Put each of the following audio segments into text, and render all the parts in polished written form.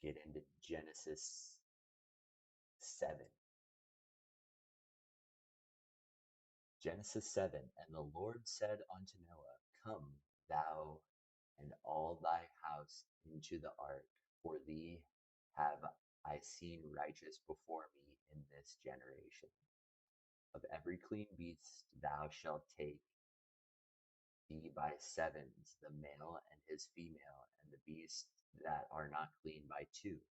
get into Genesis 7. Genesis 7. And the Lord said unto Noah, Come, thou and all thy house into the ark, for thee have I seen righteous before me in this generation. Of every clean beast thou shalt take thee by sevens, the male and his female, and the beasts that are not clean by two,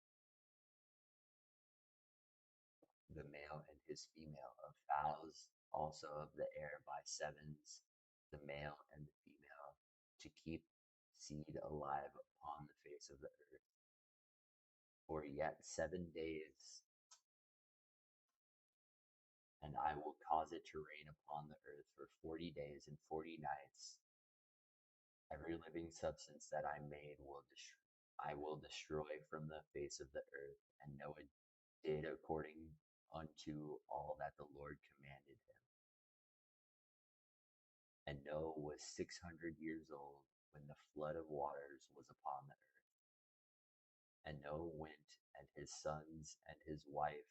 the male and his female, of fowls also of the air by sevens, the male and the female, to keep seed alive upon the face of the earth. For yet 7 days, and I will cause it to rain upon the earth for 40 days and 40 nights. Every living substance that I made I will destroy from the face of the earth. And Noah did according unto all that the Lord commanded him. And Noah was 600 years old when the flood of waters was upon the earth. And Noah went, and his sons and his wife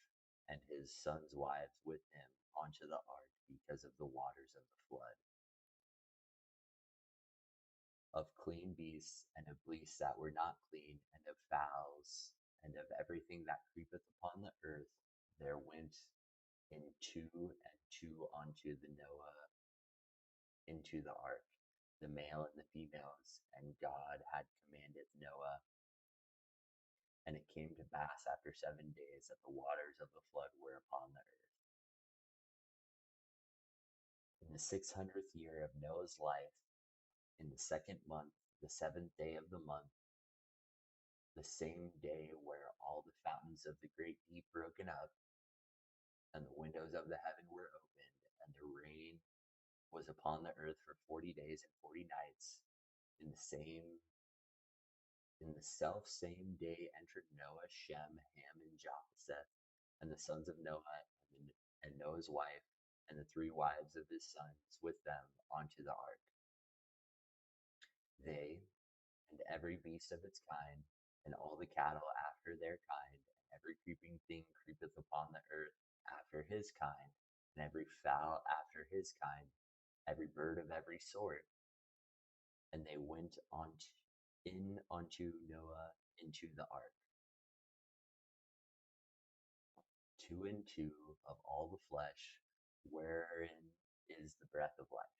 and his sons' wives with him onto the ark because of the waters of the flood. Of clean beasts and of beasts that were not clean, and of fowls, and of everything that creepeth upon the earth, there went in two and two unto the Noah into the ark, the male and the females, and God had commanded Noah. And it came to pass after 7 days that the waters of the flood were upon the earth. In the 600th year of Noah's life, in the second month, the 7th day of the month, the same day were all the fountains of the great deep broken up, and the windows of the heaven were opened, and the rain was upon the earth for 40 days and 40 nights. In the self same day entered Noah, Shem, Ham, and Japheth, and the sons of Noah, and Noah's wife, and the three wives of his sons with them onto the ark. They, and every beast of its kind, and all the cattle after their kind, and every creeping thing creepeth upon the earth after his kind, and every fowl after his kind, every bird of every sort. And they went in unto Noah into the ark, 2 and 2 of all the flesh, wherein is the breath of life.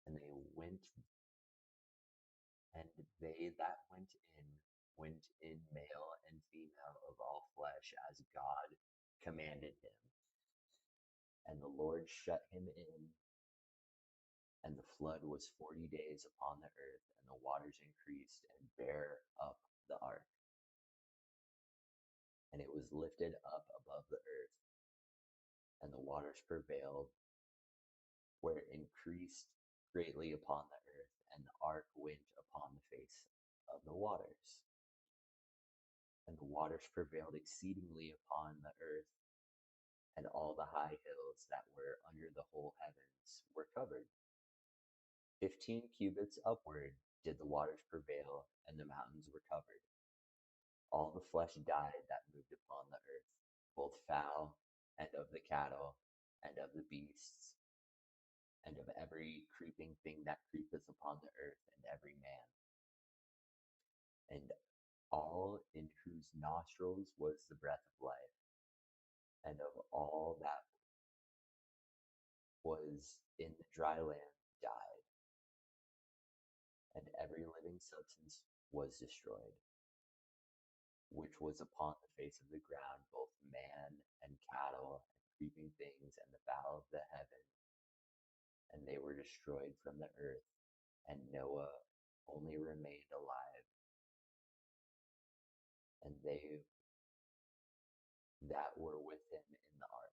And they that went in male and female of all flesh, as God commanded him. And the Lord shut him in, and the flood was 40 days upon the earth, and the waters increased and bare up the ark. And it was lifted up above the earth, and the waters prevailed, where it increased greatly upon the earth, and the ark went upon the face of the waters. And the waters prevailed exceedingly upon the earth, and all the high hills that were under the whole heavens were covered. 15 cubits upward did the waters prevail, and the mountains were covered. All the flesh died that moved upon the earth, both fowl, and of the cattle, and of the beasts, and of every creeping thing that creepeth upon the earth, and every man. And all in whose nostrils was the breath of life, and of all that was in the dry land died, and every living substance was destroyed, which was upon the face of the ground, both man and cattle, and creeping things, and the fowl of the heaven, and they were destroyed from the earth, and Noah only remained alive, and they that were with him in the ark.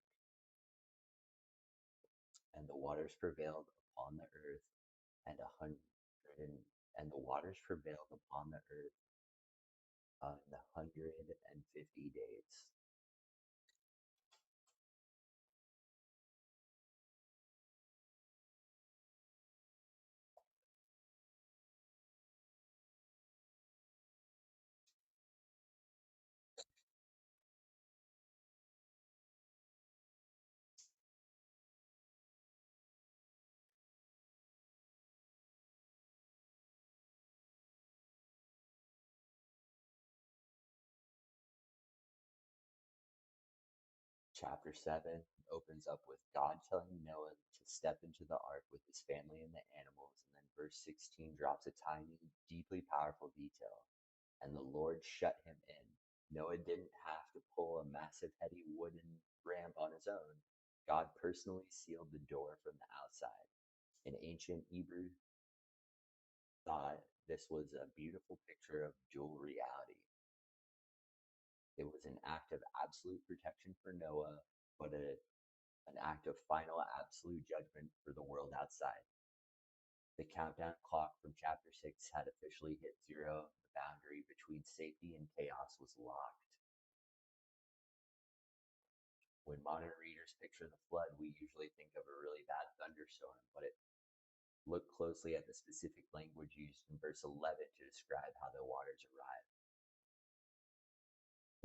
And the waters prevailed upon the earth, and the waters prevailed upon the earth 150 days. Chapter 7 opens up with God telling Noah to step into the ark with his family and the animals, and then verse 16 drops a tiny, deeply powerful detail. And the Lord shut him in. Noah didn't have to pull a massive, heavy wooden ramp on his own. God personally sealed the door from the outside. In ancient Hebrew thought, this was a beautiful picture of dual reality. It was an act of absolute protection for Noah, but an act of final absolute judgment for the world outside. The countdown clock from chapter 6 had officially hit zero. The boundary between safety and chaos was locked. When modern readers picture the flood, we usually think of a really bad thunderstorm, but look closely at the specific language used in verse 11 to describe how the waters arrived.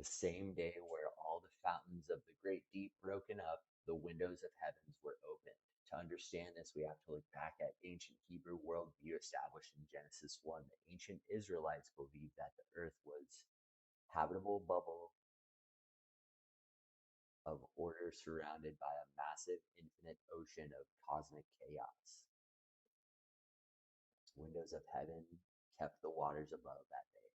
The same day where all the fountains of the great deep broken up, the windows of heavens were opened. To understand this, we have to look back at ancient Hebrew worldview established in Genesis 1. The ancient Israelites believed that the earth was habitable bubble of order surrounded by a massive infinite ocean of cosmic chaos. Windows of heaven kept the waters above that day.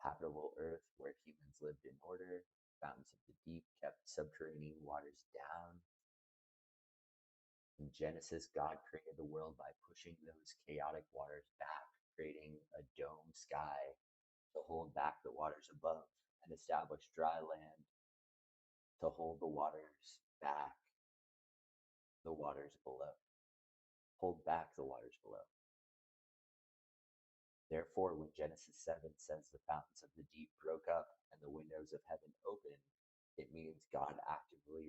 Habitable earth where humans lived in order. Fountains of the deep kept subterranean waters down. In Genesis, God created the world by pushing those chaotic waters back, creating a dome sky to hold back the waters above, and establish dry land to hold the waters back, the waters below. Hold back the waters below. Therefore, when Genesis 7 says the fountains of the deep broke up and the windows of heaven opened, it means God is actively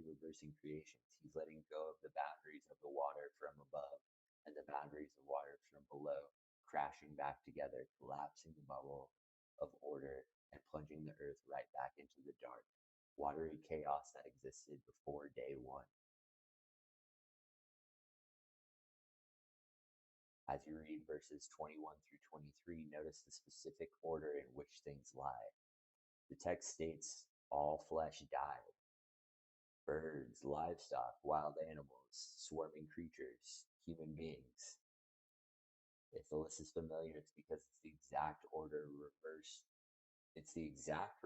reversing creations. He's letting go of the boundaries of the water from above and the boundaries of water from below, crashing back together, collapsing the bubble of order and plunging the earth right back into the dark, watery chaos that existed before day one. As you read verses 21 through 23, notice the specific order in which things lie. The text states, all flesh died. Birds, livestock, wild animals, swarming creatures, human beings. If the list is familiar, it's because it's the exact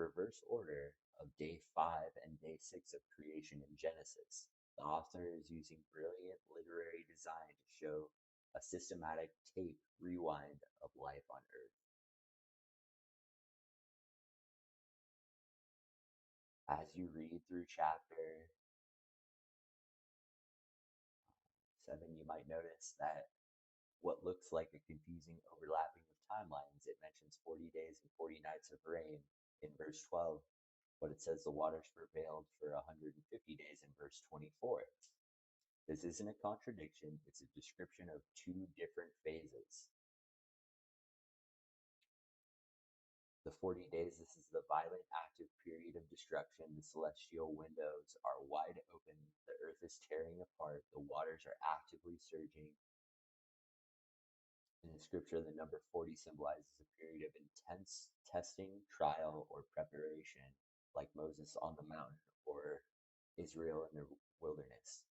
reverse order of day 5 and day 6 of creation in Genesis. The author is using brilliant literary design to show a systematic tape rewind of life on Earth. As you read through chapter 7, you might notice that what looks like a confusing overlapping of timelines, it mentions 40 days and 40 nights of rain in verse 12, but it says the waters prevailed for 150 days in verse 24. This isn't a contradiction, it's a description of two different phases. The 40 days, this is the violent, active period of destruction. The celestial windows are wide open. The earth is tearing apart. The waters are actively surging. In the scripture, the number 40 symbolizes a period of intense testing, trial, or preparation, like Moses on the mountain or Israel in the wilderness.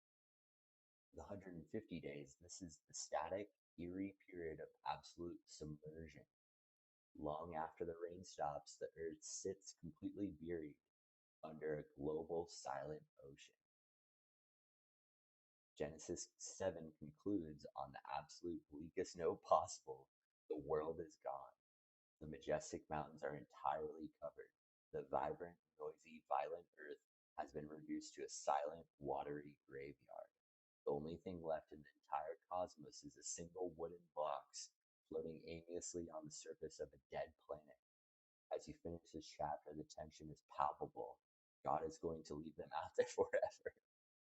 The 150 days, this is the static, eerie period of absolute submersion. Long after the rain stops, the earth sits completely buried under a global silent ocean. Genesis 7 concludes on the absolute bleakest note possible. The world is gone. The majestic mountains are entirely covered. The vibrant, noisy, violent earth has been reduced to a silent, watery graveyard. The only thing left in the entire cosmos is a single wooden box floating aimlessly on the surface of a dead planet. As you finish this chapter, the tension is palpable. God is going to leave them out there forever.